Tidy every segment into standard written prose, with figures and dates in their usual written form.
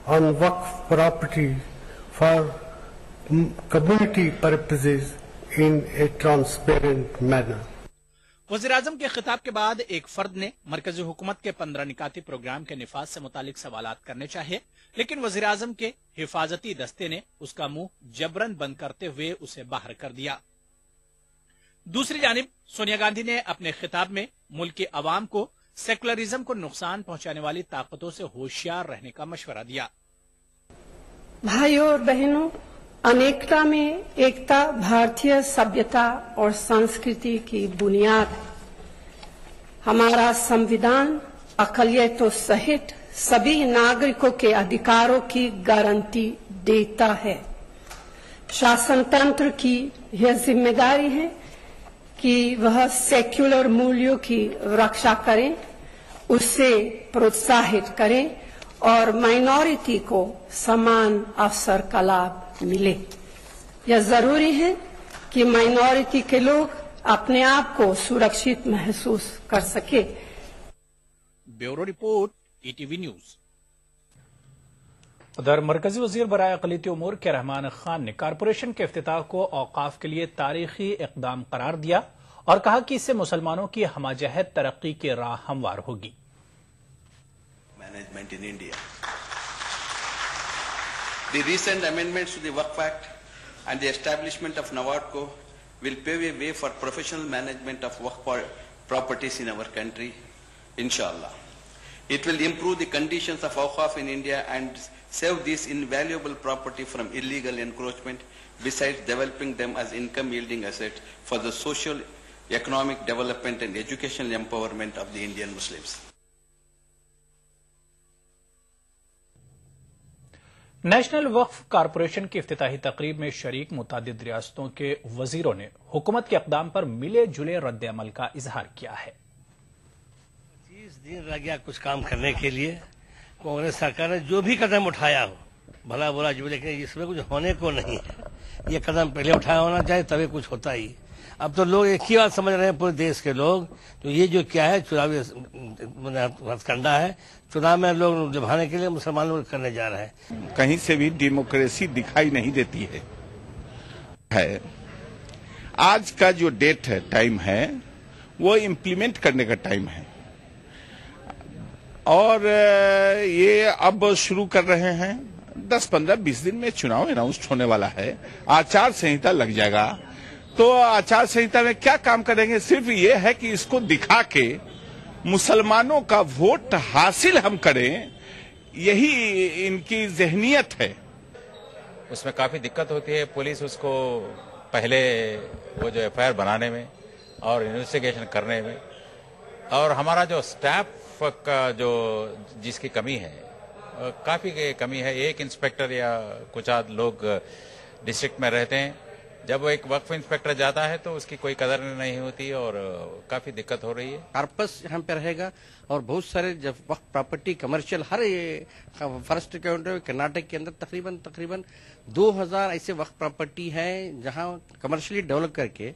on Waqf property for community purposes in a transparent manner. वज़ीर-ए-आज़म के खिताब के बाद एक फर्द ने मरकजी हुकूमत के 15 निकाती प्रोग्राम के निफाज से मुतालिक सवालात करने चाहिए, लेकिन वज़ीर-ए-आज़म के हिफाजती दस्ते ने उसका मुंह जबरन बंद करते हुए उसे बाहर कर दिया। दूसरी जानिब सोनिया गांधी ने अपने खिताब में मुल्क की अवाम को सेकुलरिज्म को नुकसान पहुंचाने वाली ताकतों से होशियार रहने का मशवरा दिया। भाइयों और बहनों, अनेकता में एकता भारतीय सभ्यता और संस्कृति की बुनियाद है। हमारा संविधान अक़लियतों सहित सभी नागरिकों के अधिकारों की गारंटी देता है। शासन तंत्र की यह जिम्मेदारी है कि वह सेक्युलर मूल्यों की रक्षा करें, उसे प्रोत्साहित करें और माइनॉरिटी को समान अवसर का लाभ मिले। यह जरूरी है कि माइनॉरिटी के लोग अपने आप को सुरक्षित महसूस कर सके। Bureau report, ETV news. उधर मरकजी वजीर बराए अक़लियती उमूर के रहमान खान ने कारपोरेशन के इफ्तिताह को औकाफ के लिए तारीखी इक़दाम करार दिया और कहा कि इससे मुसलमानों की हमाजहत तरक्की की राह हमवार होगी। Management in India. The recent amendments to the Waqf Act and the establishment of NAWADCO will pave a way for professional management of Waqf properties in our country, inshallah. It will improve the conditions of Awqaf in India and save this invaluable property from illegal encroachment, besides developing them as income-yielding assets for the social, economic development and educational empowerment of the Indian Muslims. National Waqf corporation की इफ्तिताही तकरीब में शरीक मुतादिद रियासतों के वजीरों ने हुकूमत के इक़दाम पर मिले जुले रद्द अमल का इजहार किया है। 25 दिन रह गया कुछ काम करने के लिए। कांग्रेस सरकार ने जो भी कदम उठाया हो, भला बुरा जो, लेकिन इसमें कुछ होने को नहीं है। ये कदम पहले उठाया होना चाहिए, तभी कुछ होता ही। अब तो लोग एक ही बात समझ रहे हैं, पूरे देश के लोग, तो ये जो क्या है चुनावी हथकंडा है, चुनाव में लोग लुभाने के लिए मुसलमान लोग करने जा रहे हैं। कहीं से भी डेमोक्रेसी दिखाई नहीं देती है। आज का जो डेट है, टाइम है, वो इम्प्लीमेंट करने का टाइम है और ये अब शुरू कर रहे हैं। 10, 15, 20 दिन में चुनाव अनाउंस होने वाला है, आचार संहिता लग जाएगा। तो आचार संहिता में क्या काम करेंगे? सिर्फ ये है कि इसको दिखा के मुसलमानों का वोट हासिल हम करें, यही इनकी ज़हनियत है। उसमें काफी दिक्कत होती है। पुलिस उसको पहले वो जो एफआईआर बनाने में और इन्वेस्टिगेशन करने में, और हमारा जो स्टाफ का जो जिसकी कमी है, काफी कमी है। एक इंस्पेक्टर या कुछ आध लोग डिस्ट्रिक्ट में रहते हैं। जब वो एक वक्फ इंस्पेक्टर जाता है तो उसकी कोई कदर नहीं होती और काफी दिक्कत हो रही है। कार्पस यहाँ पे रहेगा और बहुत सारे जब वक्फ प्रॉपर्टी कमर्शियल हर फॉरेस्ट काउंटी कर्नाटक के अंदर तकरीबन 2000 ऐसे वक्फ प्रॉपर्टी हैं जहाँ कमर्शियली डेवलप करके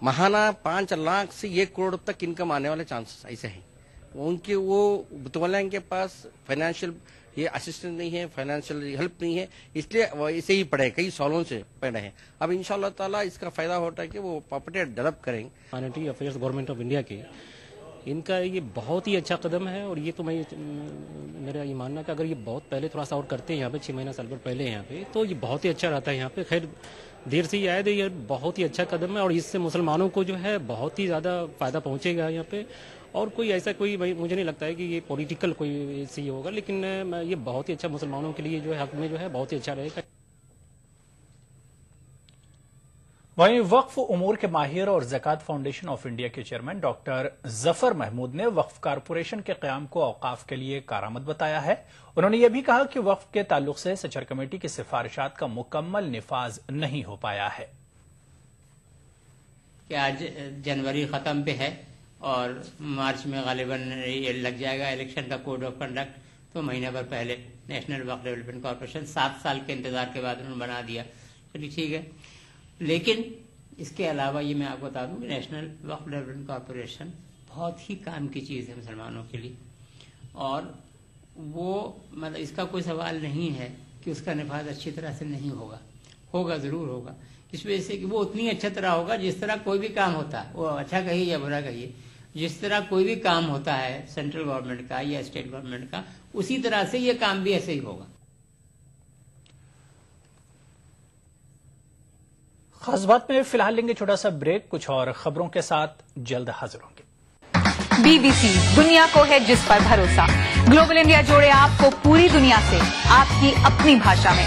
महाना 5 लाख से 1 करोड़ तक इनकम आने वाले चांसेस ऐसे हैं। उनके वो बुतवाला के पास फाइनेंशियल ये असिस्टेंस नहीं है, फाइनेंशियल हेल्प नहीं है, इसलिए वो ऐसे ही पड़े, कई सालों से पड़े हैं। अब इंशाअल्लाह ताला इसका फायदा होता है कि वो प्रॉपर्टी डेवलप करेंगे। Minority affairs government of India के इनका ये बहुत ही अच्छा कदम है और ये तो मेरा ये मानना कि अगर ये बहुत पहले थोड़ा सा और करते हैं यहाँ पे 6 महीना साल भर पहले यहाँ पे, तो ये बहुत ही अच्छा रहता है। यहाँ पे खैर देर से ही आए थे, ये बहुत ही अच्छा कदम है और इससे मुसलमानों को जो है बहुत ही ज्यादा फायदा पहुंचेगा यहाँ पे। और कोई ऐसा कोई मुझे नहीं लगता है कि ये पॉलिटिकल कोई सी होगा, लेकिन ये बहुत ही अच्छा मुसलमानों के लिए जो है हक में जो है बहुत ही अच्छा रहेगा। वहीं वक्फ उमूर के माहिर और ज़कात फाउंडेशन ऑफ इंडिया के चेयरमैन डॉक्टर जफर महमूद ने वक्फ कारपोरेशन के क़याम को औकाफ के लिए कारआमद बताया है। उन्होंने यह भी कहा कि वक्फ के ताल्लुक से सचर कमेटी की सिफारिशात का मुकम्मल निफाज नहीं हो पाया है। कि आज जनवरी खत्म पे है और मार्च में गालिबन ये लग जाएगा इलेक्शन का कोड ऑफ कंडक्ट, तो महीने भर पहले नेशनल वक्फ डेवलपमेंट कॉर्पोरेशन 7 साल के इंतजार के बाद उन्होंने बना दिया। चलिए ठीक है, लेकिन इसके अलावा ये मैं आपको बता दूं कि नेशनल वक्फ डेवलपमेंट कॉर्पोरेशन बहुत ही काम की चीज़ है मुसलमानों के लिए, और وہ مطلب اس کا کوئی سوال نہیں ہے کہ اس کا نفاذ اچھی طرح سے نہیں ہوگا، ہوگا ضرور ہوگا، اس وجہ سے کہ وہ اتنی اچھا طرح ہوگا جس طرح کوئی بھی کام ہوتا ہے، وہ اچھا کہیے یا برا کہیے، جس طرح کوئی بھی کام ہوتا ہے سینٹرل گورنمنٹ کا یا اسٹیٹ گورنمنٹ کا، اسی طرح سے یہ کام بھی ایسے ہی ہوگا۔ خاص بات میں فی الحال لیں گے چھوٹا سا بریک، کچھ اور خبروں کے ساتھ جلد حاضر ہوں گے۔ BBC دنیا کو ہے جس پر بھروسہ، گلوبل انڈیا جوڑے آپ کو پوری دنیا سے آپ کی اپنی بھاشا میں۔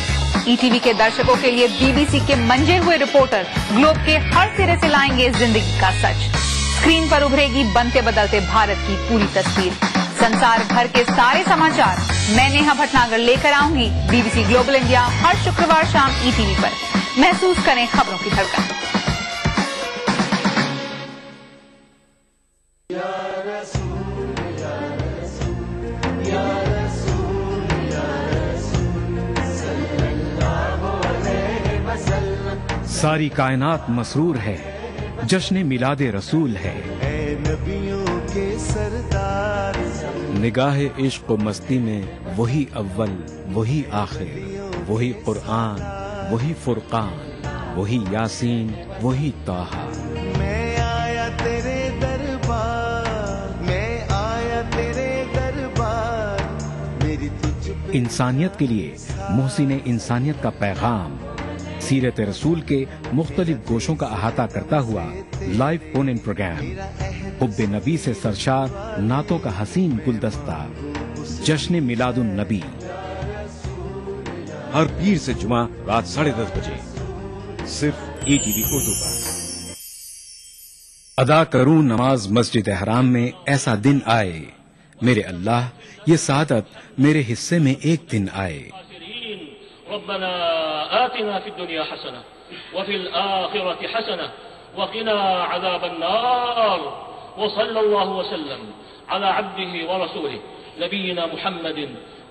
ETV کے درشکوں کے لیے BBC کے منجے ہوئے رپورٹر گلوب کے ہر سرے سے لائیں گے زندگی کا سچ۔ اسکرین پر ابھرے گی بنتے بدلتے بھارت کی پوری تصویر، سنسار بھر کے سارے سماچار میں نیہا بھٹناگر لے کر آؤں گی BBC گلوبل انڈیا ہر شکروار شام ETV پر۔ محسوس کریں خبروں کی دھڑکن۔ ساری کائنات مسرور ہے، جشن میلاد رسول ہے، اے نبیوں کے سردار، نگاہ عشق و مستی میں وہی اول وہی آخر، وہی قرآن وہی فرقان، وہی یاسین وہی طٰہٰ۔ میں آیا تیرے دربار، میں آیا تیرے دربار، میری تجھ پہ انسانیت کے لیے محسن انسانیت کا پیغام، سیرت رسول کے مختلف گوشوں کا احاطہ کرتا ہوا لائیو فون ان پروگرام، حب نبی سے سرشار نعتوں کا حسین گلدستہ، جشن میلاد النبی، ہر پیر سے جمعہ رات 10:30 بجے صرف ETV اردو پر۔ ادا کروں نماز مسجد حرام میں ایسا دن آئے، میرے اللہ یہ سعادت میرے حصے میں ایک دن آئے۔ ربنا آتنا في الدنيا حسنة وفي الآخرة حسنة وقنا عذاب النار، وصلى الله وسلم على عبده ورسوله نبينا محمد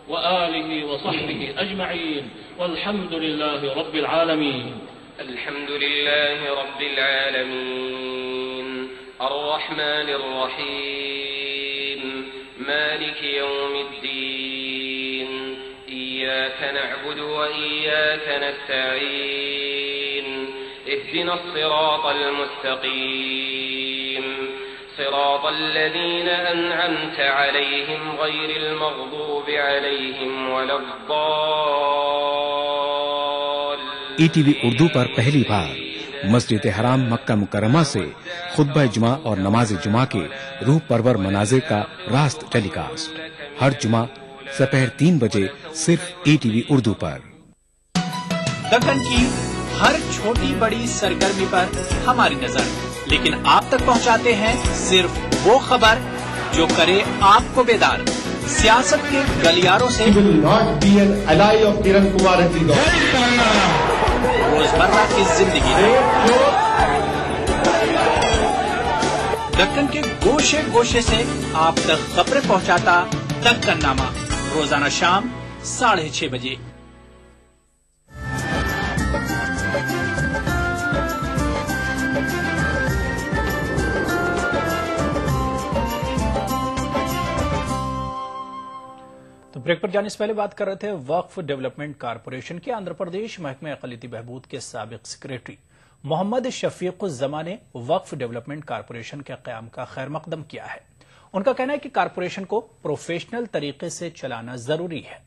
وآله وصحبه أجمعين، والحمد لله رب العالمين۔ الحمد لله رب العالمين الرحمن الرحيم مالك يوم الدين، إياك نعبد وإياك نستعين، اهدنا الصراط المستقيم صراط الذين أنعمت عليهم غير المغضوب عليهم ولا الضالين۔ ETV اردو پر پہلی بار مسجد حرام مکہ مکرمہ سے خطبہ جمعہ اور نماز جمعہ کے روح پرور مناظر کا راست ٹیلی کاسٹ، ہر جمعہ دوپہر 3 بجے صرف ETV اردو پر۔ دکن کی ہر چھوٹی بڑی سرگرمی پر ہماری نظر، لیکن آپ تک پہنچاتے ہیں صرف وہ خبر جو کرے آپ کو بیدار، سیاست کے گلیاروں سے روزمرہ کی زندگی، دکن کے گوشے گوشے سے آپ تک خبریں پہنچاتا دکن نامہ، روزانہ شام 6:30 بجے۔ تو بریک پر جانے سے پہلے بات کر رہے تھے وقف ڈیولپمنٹ کارپوریشن کے آندھرا پردیش محکمہ اقلیتی بہبود کے سابق سیکریٹری محمد شفیق الزماں نے وقف ڈیولپمنٹ کارپوریشن کے قیام کا خیر مقدم کیا ہے۔ ان کا کہنا ہے کہ کارپوریشن کو پروفیشنل طریقے سے چلانا ضروری ہے۔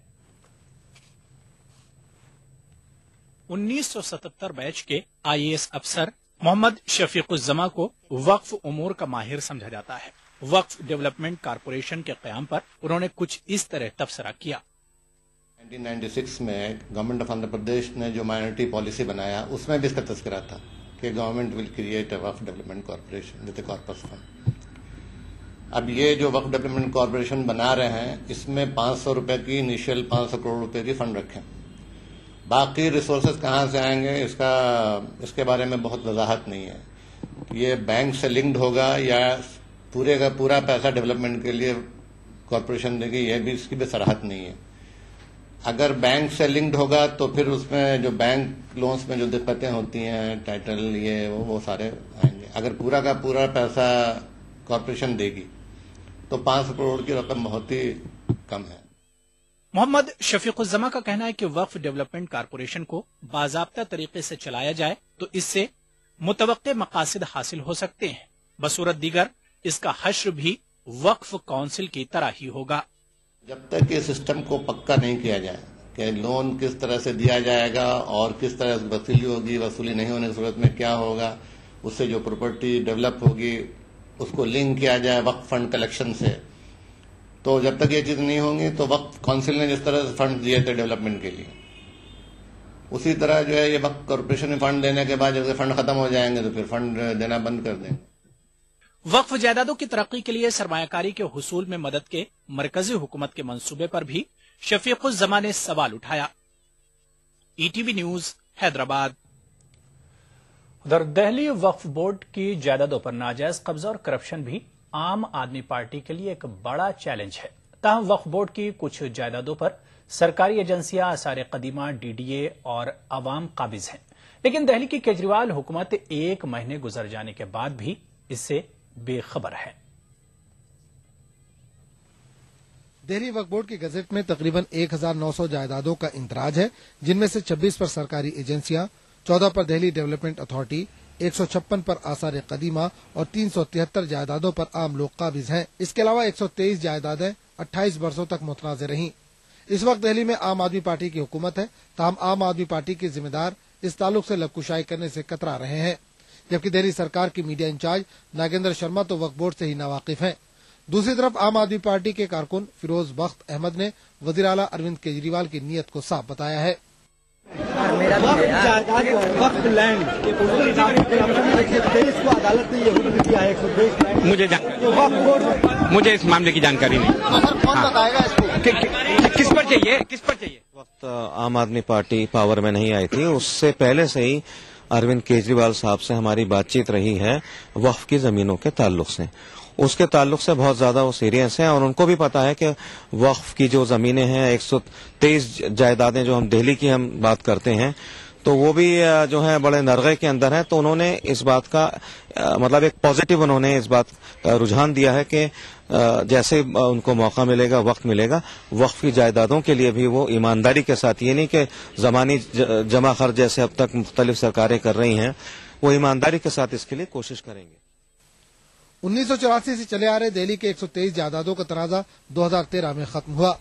1977 بیچ کے IAS افسر محمد شفیق الزماں کو وقف امور کا ماہر سمجھا جاتا ہے۔ وقف ڈیولپمنٹ کارپوریشن کے قیام پر انہوں نے کچھ اس طرح تبصرہ کیا۔ 1996 میں گورنمنٹ آف آندھرا پردیش نے جو مائنورٹی پالیسی بنایا اس میں بھی اس کا تذکرہ تھا کہ گورنمنٹ ول کریٹ اے وقف development corporation with a corpus fund. اب یہ جو وقف ڈیولپمنٹ کارپوریشن بنا رہے ہیں اس میں 500 روپے کی انیشیل 500 کروڑ روپے کی فنڈ رکھیں، باقی ریسورسز کہاں سے آئیں گے اس کے بارے میں بہت وضاحت نہیں ہے۔ یہ بینک سے لنکڈ ہوگا یا پورے کا پورا پیسہ ڈیولپمنٹ کے لیے کارپوریشن دے گی، یہ بھی اس کی بھی صراحت نہیں ہے۔ اگر بینک سے لنکڈ ہوگا تو پھر اس میں جو بینک لونز میں جو دقتیں ہوتی ہیں ٹائٹل یہ وہ سارے آئیں گے۔ اگر پورا کا پورا پیسہ کارپوریشن دے گی تو 500 کروڑ کی رقم بہت ہی کم ہے۔ मोहम्मद शफीकुज़्ज़मा का कहना है कि वक्फ डेवलपमेंट कारपोरेशन को बाज़ाब्ता तरीके से चलाया जाए तो इससे मुतवक्के मकासद हासिल हो सकते हैं। बसूरत दीगर इसका हश्र भी वक्फ काउंसिल की तरह ही होगा। जब तक ये सिस्टम को पक्का नहीं किया जाए कि लोन किस तरह से दिया जाएगा और किस तरह से वसूली होगी, वसूली नहीं होने की सूरत में क्या होगा, उससे जो प्रॉपर्टी डेवलप होगी उसको लिंक किया जाए वक्फ फंड कलेक्शन से, तो जब तक ये चीज नहीं होंगी तो वक्फ काउंसिल ने जिस तरह से फंड दिए थे डेवलपमेंट के लिए, उसी तरह जो है ये वक्फ कॉर्पोरेशन में फंड देने के बाद जब फंड खत्म हो जाएंगे तो फिर फंड देना बंद कर देंगे। वक्फ जायदादों की तरक्की के लिए सरमायाकारी के हुसूल में मदद के मरकजी हुकूमत के मंसूबे पर भी शफीकुज़्ज़मा ने सवाल उठाया। ETV news Hyderabad. उधर दिल्ली वक्फ बोर्ड की जायदादों पर नाजायज कब्जा और करप्शन भी आम आदमी पार्टी के लिए एक बड़ा चैलेंज है। ताहम वक्फ बोर्ड की कुछ जायदादों पर सरकारी एजेंसियां, आसार कदीमा, DDA और अवाम काबिज हैं, लेकिन दिल्ली की केजरीवाल हुकूमत 1 महीने गुजर जाने के बाद भी इससे बेखबर है। दिल्ली वक्फ बोर्ड की गजट में तकरीबन 1900 जायदादों का इंदराज है, जिनमें से 26 पर सरकारी एजेंसियां, 14 पर दिल्ली डेवलपमेंट अथॉरिटी, 156 पर आसार कदीमा और 373 जायदादों पर आम लोग काबिज हैं। इसके अलावा 123 जायदादें 28 वर्षों तक मुतनाज़ रहीं। इस वक्त दिल्ली में आम आदमी पार्टी की हुकूमत है, ताहम आम आदमी पार्टी के जिम्मेदार इस ताल्लुक से लबकुशाई करने से कतरा रहे हैं, जबकि दिल्ली सरकार की मीडिया इंचार्ज नागेंद्र शर्मा तो वक्फ बोर्ड से ही नावाकिफ हैं। दूसरी तरफ आम आदमी पार्टी के कारकुन फिरोज बख्त अहमद ने वजीर आला अरविंद केजरीवाल की नीयत को साफ बताया है। मुझे इस मामले की जानकारी नहीं। कौन बताएगा इसको? किस पर चाहिए? वक्त आम आदमी पार्टी पावर में नहीं आई थी, उससे पहले से ही अरविंद केजरीवाल साहब से हमारी बातचीत रही है वक्फ की जमीनों के ताल्लुक से। उसके ताल्लुक से बहुत ज्यादा वो सीरियस हैं और उनको भी पता है कि वक्फ की जो जमीनें हैं 123 जायदादें जो हम दिल्ली की हम बात करते हैं तो वो भी जो है बड़े नरगे के अंदर है। तो उन्होंने इस बात का मतलब एक पॉजिटिव उन्होंने इस बात का रुझान दिया है कि जैसे उनको मौका मिलेगा, वक्त मिलेगा, वक्फ की जायदादों के लिए भी वो ईमानदारी के साथ, ये नहीं कि जमानी जमा खर्च जैसे अब तक मुख्तलिफ सरकारें कर रही हैं, वो ईमानदारी के साथ इसके लिए कोशिश करेंगे। 1984 से चले आ रहे दिल्ली के 123 जायदादों का तनाजा 2013 में खत्म हुआ।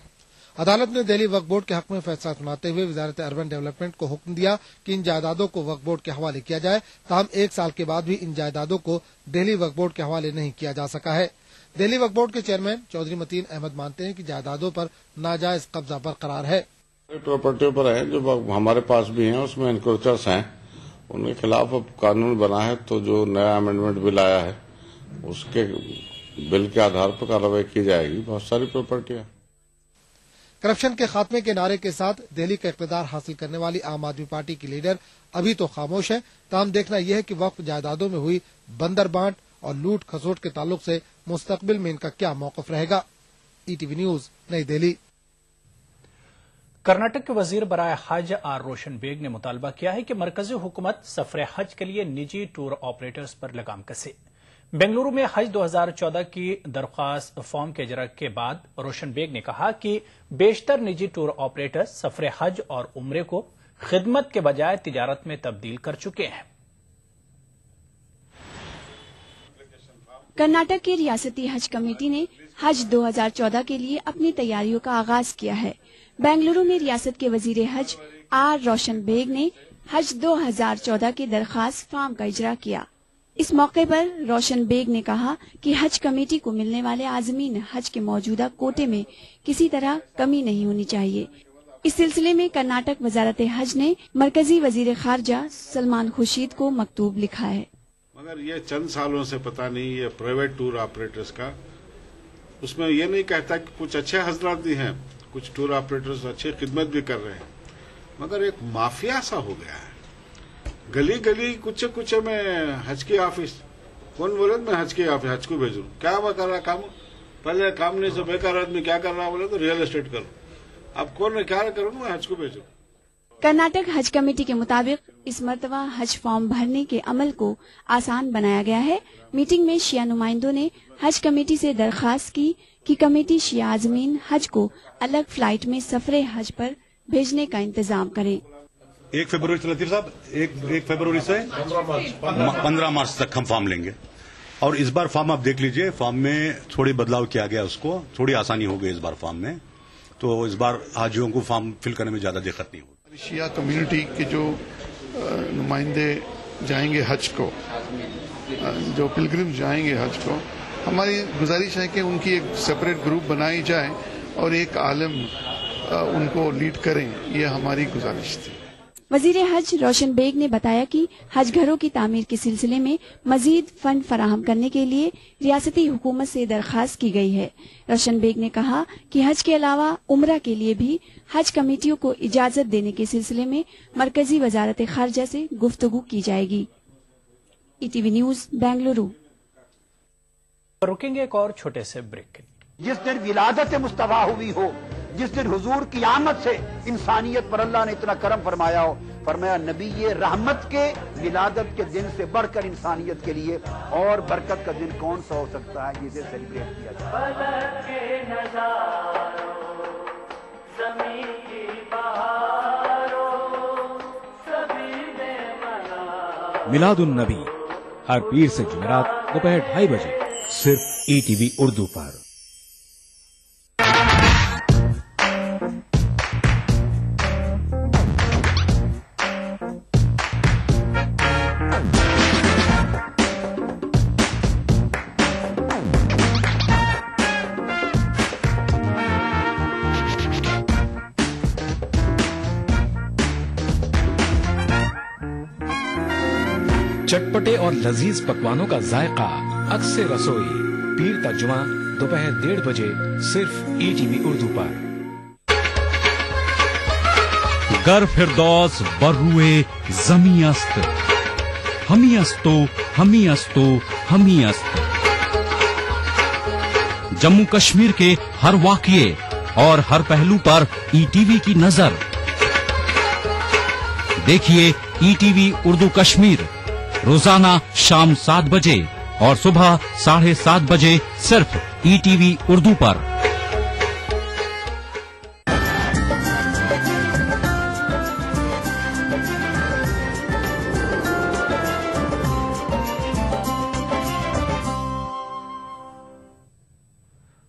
अदालत ने दिल्ली वक्फ बोर्ड के हक में फैसला सुनाते हुए वजारत अर्बन डेवलपमेंट को हुक्म दिया कि इन जायदादों को वक्फ बोर्ड के हवाले किया जाए। ताहम 1 साल के बाद भी इन जायदादों को दिल्ली वक्फ बोर्ड के हवाले नहीं किया जा सका है। दिल्ली वक्फ बोर्ड के चेयरमैन चौधरी मतीन अहमद मानते हैं कि जायदादों पर नाजायज कब्जा बरकरार है। प्रॉपर्टियों पर है जो हमारे पास भी हैं, उसमें इंक्रोचर्स हैं, उनके खिलाफ अब कानून बना है। तो जो नया अमेंडमेंट बिल आया है उसके बिल के आधार पर कार्रवाई की जाएगी। बहुत सारी प्रॉपर्टियां। करप्शन के खात्मे के नारे के साथ दिल्ली का इक़्तिदार हासिल करने वाली आम आदमी पार्टी की लीडर अभी तो खामोश है। ताहम देखना यह है कि वक्फ जायदादों में हुई बंदर बांट और लूट खसोट के ताल्लुक से मुस्तकबिल में इनका क्या मौक़िफ़ रहेगा। ETV न्यूज, नई दिल्ली। कर्नाटक के वजीर बराए हज आर रोशन बेग ने मुतालबा किया है कि मरकजी हुकूमत सफर हज के लिए निजी टूर ऑपरेटर्स पर लगाम कसे। बेंगलुरु में हज 2014 की दरख्वास्त फॉर्म के इजरा के बाद रोशन बेग ने कहा कि बेशतर निजी टूर ऑपरेटर्स सफर हज और उम्रे को खिदमत के बजाय तिजारत में तब्दील कर चुके हैं। कर्नाटक की रियासती हज कमेटी ने हज 2014 के लिए अपनी तैयारियों का आगाज किया है। बेंगलुरु में रियासत के वजीर हज आर रोशन बेग ने हज 2014 की दरख्वास्त फॉर्म का इजरा किया। इस मौके पर रोशन बेग ने कहा कि हज कमेटी को मिलने वाले आज़मीन हज के मौजूदा कोटे में किसी तरह कमी नहीं होनी चाहिए। इस सिलसिले में कर्नाटक वजारत हज ने मरकजी वजीर खारजा सलमान खुर्शीद को मकतूब लिखा है। मगर ये चंद सालों से पता नहीं ये प्राइवेट टूर ऑपरेटर्स का, उसमें ये नहीं कहता कि कुछ अच्छे हजरात भी हैं, कुछ टूर ऑपरेटर्स अच्छी खिदमत भी कर रहे हैं, मगर एक माफिया सा हो गया है। गली गली कुछ कुछ में हज की ऑफिस, कौन बोले मैं हज की ऑफिस हज को भेजू, क्या वो कर रहा काम, पहले काम नहीं से बेकार आदमी क्या कर रहा बोले तो रियल एस्टेट करो, अब कौन क्या करूँ मैं हज को भेजू। कर्नाटक हज कमेटी के मुताबिक इस मरतबा हज फॉर्म भरने के अमल को आसान बनाया गया है। मीटिंग में शिया नुमाइंदों ने हज कमेटी से दरखास्त की कि कमेटी शिया आज़मीन हज को अलग फ्लाइट में सफरे हज पर भेजने का इंतजाम करे। 1 फरवरी से लतीफ साहब 1 फरवरी से 15 मार्च तक हम फॉर्म लेंगे। और इस बार फॉर्म आप देख लीजिए, फॉर्म में थोड़ी बदलाव किया गया, उसको थोड़ी आसानी हो गई इस बार फॉर्म में। तो इस बार हाजियों को फॉर्म फिल करने में ज्यादा दिक्कत नहीं होगी। शिया कम्युनिटी के जो नुमाइंदे जाएंगे हज को, जो पिलग्रिम जाएंगे हज को, हमारी गुजारिश है कि उनकी एक सेपरेट ग्रुप बनाई जाए और एक आलिम उनको लीड करें, ये हमारी गुजारिश थी। वजीर हज रोशन बेग ने बताया कि हज घरों की तामीर के सिलसिले में मजीद फंड फराहम करने के लिए रियासती हुकूमत से दरखास्त की गई है। रोशन बेग ने कहा कि हज के अलावा उम्रा के लिए भी हज कमेटियों को इजाजत देने के सिलसिले में मरकजी वजारत खारजा से गुफ्तगू की जाएगी। ETV news Bengaluru. रुकेंगे एक और छोटे से ब्रेक के लिए। जिस दिन विलादत मुस्तफा हुई हो, जिस दिन हुजूर की आमद से इंसानियत पर अल्लाह ने इतना करम फरमाया हो, फरमाया नबी ये रहमत के विलादत के दिन से बढ़कर इंसानियत के लिए और बरकत का दिन कौन सा हो सकता है, जिसे सेलिब्रेट किया जाए। मिलादुन नबी हर पीर से जुमेरात दोपहर 2:30 बजे सिर्फ ETV उर्दू पर। चटपटे और लजीज पकवानों का जायका अक्सर रसोई पीर का जुमा दोपहर 1:30 बजे सिर्फ ETV उर्दू पर। गर फिरदौस बर्रुए जमी अस्त हमी अस्तो हमी अस्तो हमी अस्त। जम्मू कश्मीर के हर वाक़ये और हर पहलू पर ETV की नजर। देखिए ETV उर्दू कश्मीर रोजाना शाम 7 बजे और सुबह 7:30 बजे सिर्फ ETV उर्दू पर।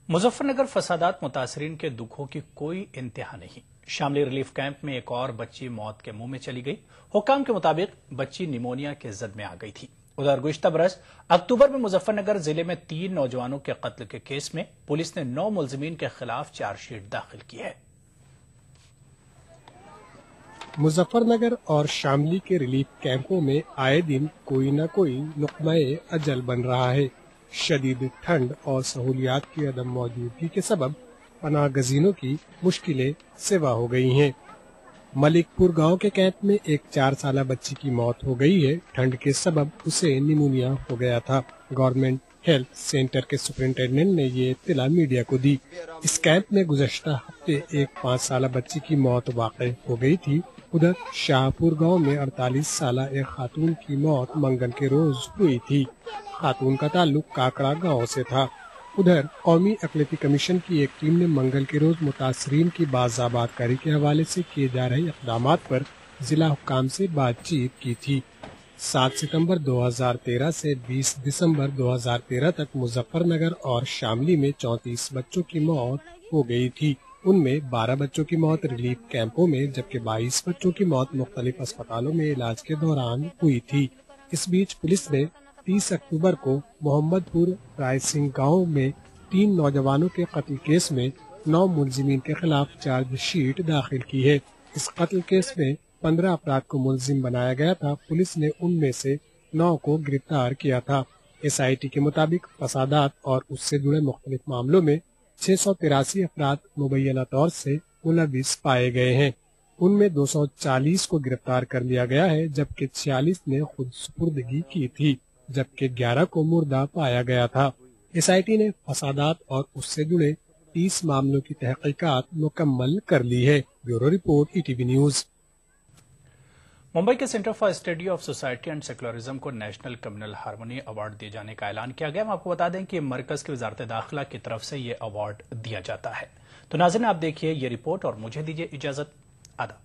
मुजफ्फरनगर फसादात मुतासरीन के दुखों की कोई इंतहा नहीं। शामली रिलीफ कैंप में एक और बच्ची मौत के मुंह में चली गई। हुक्काम के मुताबिक बच्ची निमोनिया के जद में आ गई थी। उधर गुज़िश्ता बरस अक्टूबर में मुजफ्फरनगर जिले में 3 नौजवानों के कत्ल के केस में पुलिस ने 9 मुलजिमीन के खिलाफ चार्जशीट दाखिल की है। मुजफ्फरनगर और शामली के रिलीफ कैंपों में आए दिन कोई न कोई लुक़्मा-ए अजल बन रहा है। शदीद ठंड और सहूलियात की अदम मौजूदगी के सबब पनाह गजीनों की मुश्किलें सिवा हो गई हैं। मलिकपुर गांव के कैंप में एक 4 साला बच्ची की मौत हो गई है। ठंड के सबब उसे निमोनिया हो गया था। गवर्नमेंट हेल्थ सेंटर के सुपरिंटेंडेंट ने ये इत्तला मीडिया को दी। इस कैंप में गुज़श्ता हफ्ते एक 5 साला बच्ची की मौत वाक़ई हो गई थी। उधर शाहपुर गांव में 48 साला एक खातून की मौत मंगल के रोज हुई थी। खातून का ताल्लुक काकड़ा गांव से था। उधर कौमी अक़लियती कमीशन की एक टीम ने मंगल के रोज मुतासरीन की बाज़ाबातकारी के हवाले से किए जा रहे इक़दामात पर जिला हुक्काम से बातचीत की थी। 7 सितंबर 2013 से 20 दिसंबर 2013 तक मुजफ्फरनगर और शामली में 34 बच्चों की मौत हो गई थी। उनमें 12 बच्चों की मौत रिलीफ कैंपों में, जबकि 22 बच्चों की मौत मुख्तलिफ अस्पतालों में इलाज के दौरान हुई थी। इस बीच पुलिस ने 30 अक्टूबर को मोहम्मदपुर राय सिंह गाँव में 3 नौजवानों के कत्ल केस में 9 मुलजिमीन के खिलाफ चार्जशीट दाखिल की है। इस कत्ल केस में 15 अफराद को मुलजिम बनाया गया था। पुलिस ने उनमें से 9 को गिरफ्तार किया था। SIT के मुताबिक फसादात और उससे जुड़े मुख्तलिफ मामलों में 683 अफराद मुबैना तौर से मुलविस पाए गए हैं। उनमें 240 को गिरफ्तार कर लिया गया है, जबकि 46 ने खुद सुपुर्दगी की थी, जबकि 11 को मुर्दा पाया गया था। SIT ने फसादात और उससे जुड़े 30 मामलों की तहकीकात मुकम्मल कर ली है। Bureau report ETV news. Mumbai के centre for study of society and secularism को नेशनल कम्युनल हार्मनी अवार्ड दिए जाने का ऐलान किया गया। हम आपको बता दें कि मरकज की वजारत दाखिला की तरफ से ये अवार्ड दिया जाता है। तो नाज़रीन, आप देखिए ये रिपोर्ट और मुझे दीजिए इजाजत। आदाब।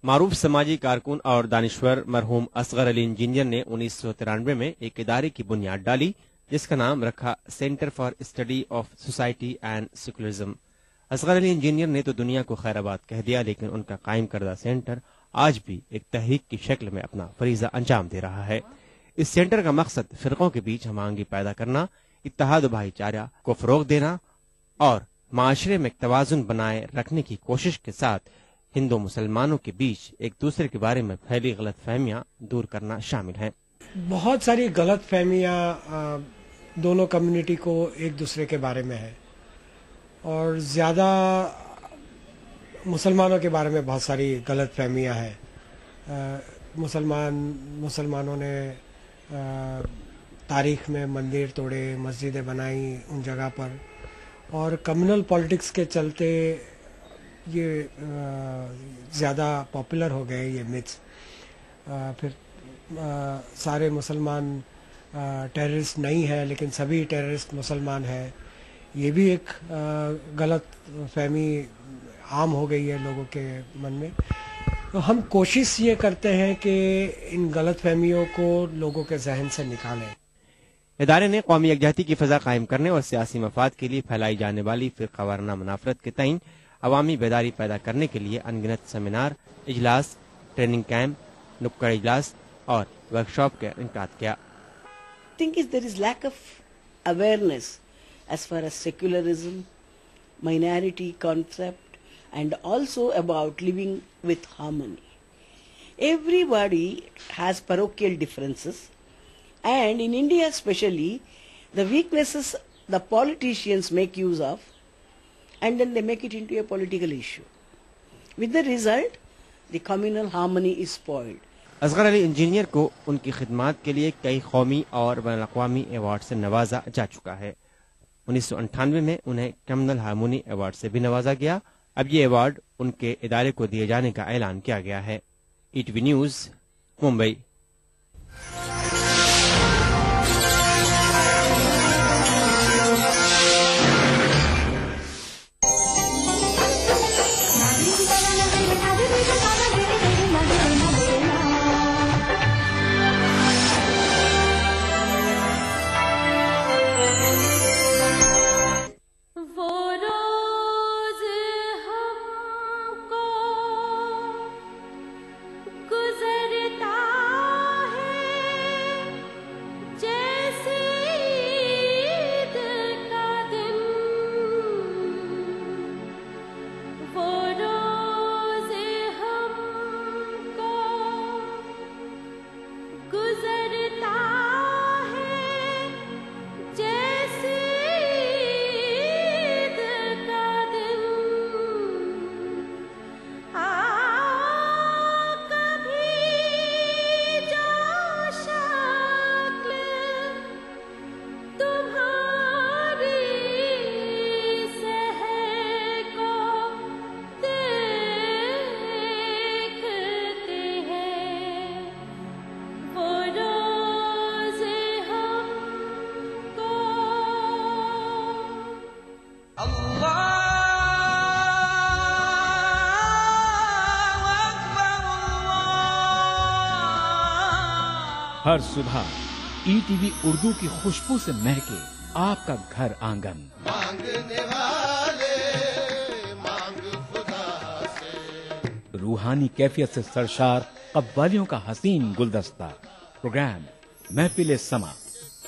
मारूफ समाजी कारकुन और दानिश्वर मरहूम असगर अली इंजीनियर ने 1993 में एक इदारे की बुनियाद डाली जिसका नाम रखा centre for study of society and secularism. Asghar Ali Engineer ने तो दुनिया को खैराबाद कह दिया, लेकिन उनका कायम करदा सेंटर आज भी एक तहरीक की शक्ल में अपना फरीजा अंजाम दे रहा है। इस सेंटर का मकसद फिरकों के बीच हमांगी पैदा करना, इत्तेहाद भाईचारा को फरोग देना और माशरे में तवाजुन बनाए रखने की कोशिश के साथ हिंदू मुसलमानों के बीच एक दूसरे के बारे में फैली गलत फहमियां दूर करना शामिल है। बहुत सारी गलत फहमियाँ दोनों कम्युनिटी को एक दूसरे के बारे में है और ज़्यादा मुसलमानों के बारे में बहुत सारी गलत फहमियाँ हैं। मुसलमानों ने तारीख में मंदिर तोड़े, मस्जिदें बनाई उन जगह पर, और कम्युनल पॉलिटिक्स के चलते ये ज़्यादा पॉपुलर हो गए ये मिथ्स। फिर सारे मुसलमान टेररिस्ट नहीं है, लेकिन सभी टेररिस्ट मुसलमान हैं, ये भी एक गलत फहमी आम हो गई है लोगों के मन में। तो हम कोशिश ये करते हैं कि इन गलत फहमियों को लोगों के जहन से निकालें। इदारे ने कौमी यकजहती की फजा कायम करने और सियासी मफाद के लिए फैलाई जाने वाली फिरका वाराना मुनाफरत के तईन अवामी बेदारी पैदा करने के लिए अनगिनत सेमिनार, इजलास, ट्रेनिंग कैंप, नुक्कड़ इजलास और वर्कशॉप का इनेकाद किया। think is there is lack of awareness as far as secularism, minority concept, and also about living with harmony. Everybody has parochial differences, and in India especially, the weaknesses the politicians make use of, and then they make it into a political issue. With the result, the communal harmony is spoiled. Asghar Ali Engineer को उनकी खिदमात के लिए कई कौमी और बैनुल-अक़वामी award से नवाजा जा चुका है। 1998 में उन्हें कम्युनल हार्मोनी अवार्ड से भी नवाजा गया। अब ये अवार्ड उनके इदारे को दिए जाने का ऐलान किया गया है। ETV news, Mumbai. हर सुबह ETV उर्दू की खुशबू से महके आपका घर आंगन। मांगने वाले मांग खुदा से। रूहानी कैफियत से सरशार कव्वालियों का हसीन गुलदस्ता। प्रोग्राम महफिल समा,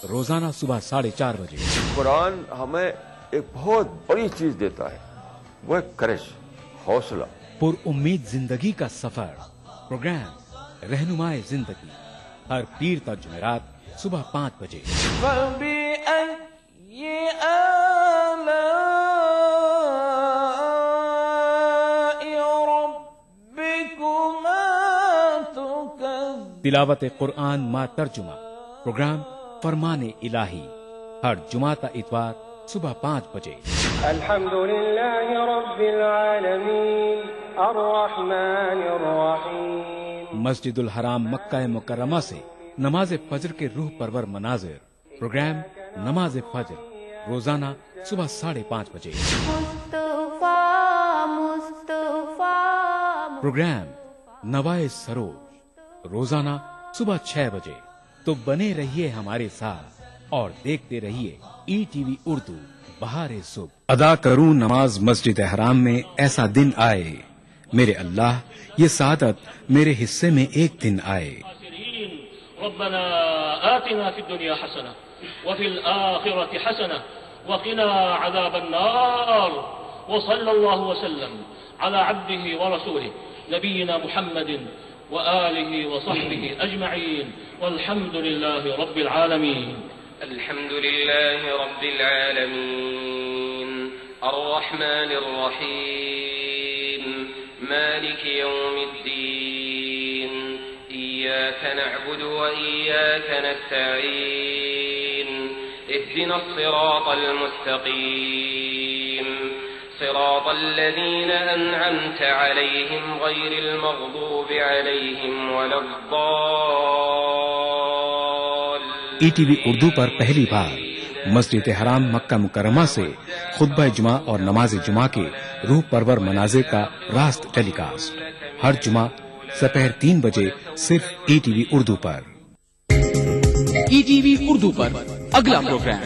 रोजाना सुबह 4:30 बजे। कुरान हमें एक बहुत बड़ी चीज देता है, वो है करेज, हौसला। पुर उम्मीद जिंदगी का सफर। प्रोग्राम रहनुमाए जिंदगी, हर पीर ता जुमेरात सुबह 5 बजे। तिलावत कुरान मा तर्जुमा, प्रोग्राम फरमाने इलाही, हर जुमाता इतवार सुबह 5 बजे। अल्हम्दुलिल्लाहि रब्बिल आलमीन الرحمن الرحیم. مسجد الحرام مکہ مکرمہ سے نماز فجر کے روح پرور مناظر. پروگرام نماز فجر روزانہ صبح 5:30 بجے. پروگرام نوائے سروج روزانہ صبح 6 بجے. تو بنے رہیے ہمارے ساتھ اور دیکھتے رہیے ETV اردو بہار صبح. ادا کروں نماز مسجد حرام میں ایسا دن آئے میرے اللہ یہ سعادت میرے حصے میں ایک دن آئے. ربنا آتنا في الدنيا حسنة وفي الآخرة حسنة وقنا عذاب النار. وصلى الله وسلم على عبده ورسوله نبينا محمد وآله وصحبه أجمعين والحمد لله رب العالمين. الحمد لله رب العالمين الرحمن الرحيم مالك يوم الدين إياك نعبد وإياك نستعين اهدنا الصراط المستقيم صراط الذين أنعمت عليهم غير المغضوب عليهم ولا الضالين. ETV اردو پر پہلی بار مسجد حرام مکہ مکرمہ سے خطبہ جمعہ اور نماز جمعہ کے روح پرور مناظر کا راست ٹیلی کاسٹ ہر جمعہ دوپہر 3 بجے صرف ETV اردو پر. ETV اردو پر اگلا پروگرام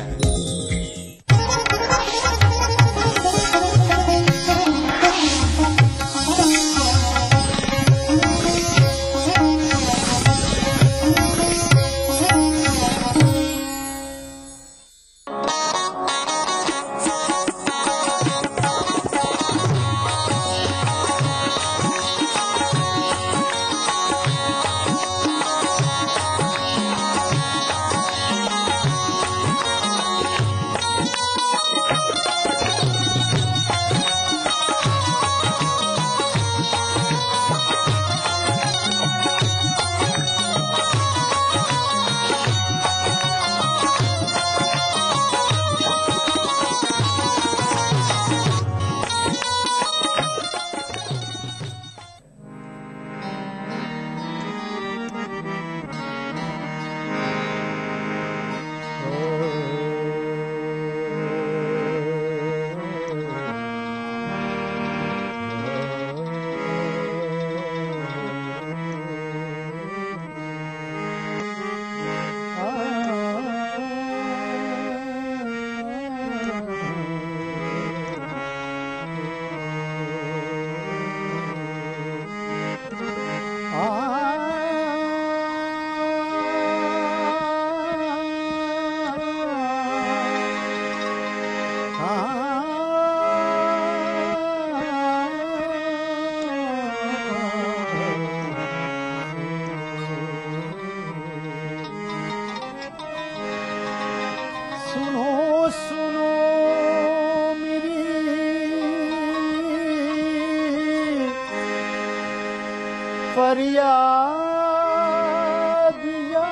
فریاد یا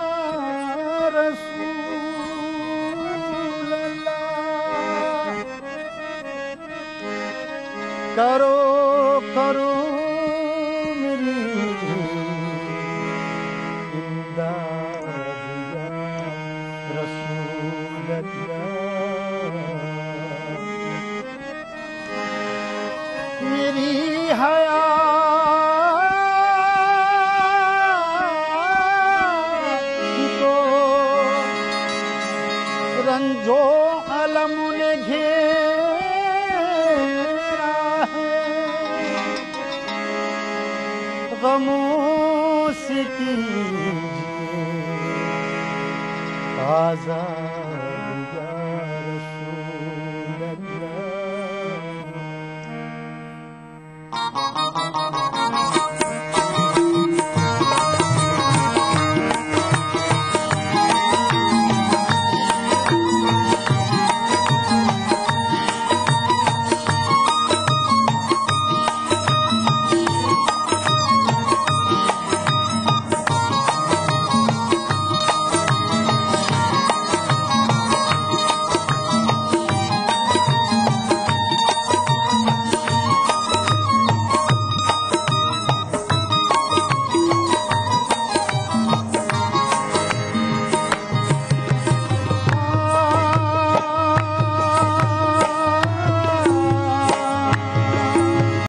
رسول اللہ کرو کرو میری امداد یا رسول اللہ میری حیات جو علم نے گھیرا ہے غموں سے کیجیے آزاد